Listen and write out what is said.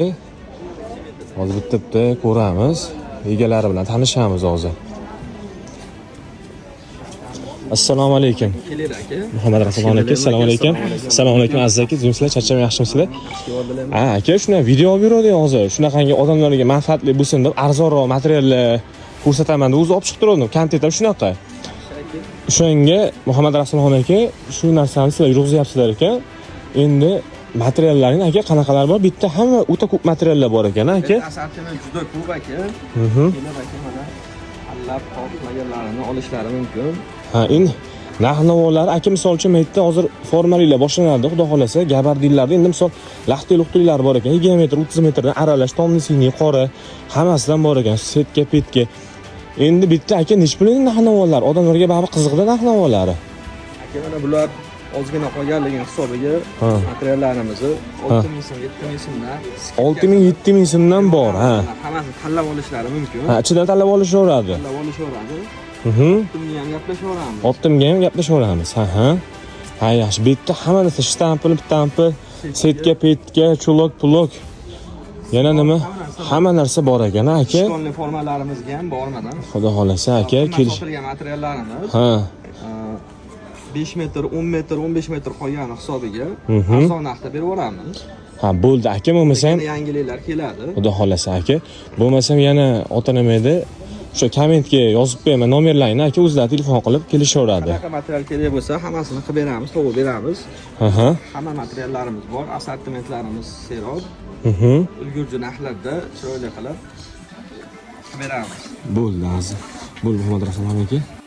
Hozir bitta ko'ramiz. Egalari bilan tanishamiz hozir. Assalomu alaykum. Muhammad Rasulxon aka, assalomu alaykum. Assalomu alaykum aziz aka, sizlar charchamay yaxshimisizlar? Ha, aka shuna video olib yuradi hozir. Shunaqangi odamlarga manfaatli bo'lsin deb arzonroq materiallar ko'rsataman deb o'zi olib chiqib turdim. Kontent ham shunaqa. O'shanga Muhammad Rasulxon aka shu narsani sizlar yurg'izyapsizlar ekan. Endi materiallaring aka qanaqalar bor? Bitta hamma o'ta ko'p materiallar bor ekan aka. Assortiment juda ko'p aka. Kelar aka mana allab xohlaganlarini olishlari mumkin. Ha, endi narx-navolar aka misol uchun maytda hozir formaliylar boshlanadi, xudo xolasa, gabardinlarda endi misol laxti-luxtilar bor ekan, 20 metr, 30 metrdan aralash, tomnisiniy, qora, hammasidan bor ekan, setka, petka. Endi bitta aka nech pulning narx-navolar? Odamlarga baribir qiziqda narx-navolari. Aka mana bular ozgina qolganligini hisobiga materiallarimizni 6000 so'm, 7000 so'mdan 6000, 7000 so'mdan bor, ha. Hammasini tanlab olishlari mumkin. Ha, ichidan tanlab olishaveradi. Tanlab olishaveradi. Optimga ham gaplashaveramiz. Optimga ham gaplashaveramiz. Ha. Ha, yaxshi. Bitta hamma narsa shtampi, setka, petka, chulok, pulok. Yana nima? Hamma narsa bor ekan, aka. Ishqonli formalarimizga ham bormadan. Xudo xolasa, aka, kelish. Sotilgan materiallarimiz. Ha. 5 metr, 10 metr, 15 metr qolgani hisobiga arzon narxda berib yuboramiz. Ha, bo'ldi aka, bo'lmasam yangiliklar keladi. Xudo xolasa aka. Bo'lmasam yana ota nimaydi? O'sha kommentga yozib qo'yaman nomerlaringni aka, o'zlari telefon qilib kelishaveradi. Qanaqa material kerak bo'lsa, hammasini qilib beramiz, topib beramiz. Hamma materiallarimiz bor, assortimentlarimiz serob. Ulgurji narxlarda chiroyli qilib beramiz. Bo'ldi, aziz. Bo'ldi, Muhammad Rasulxon aka.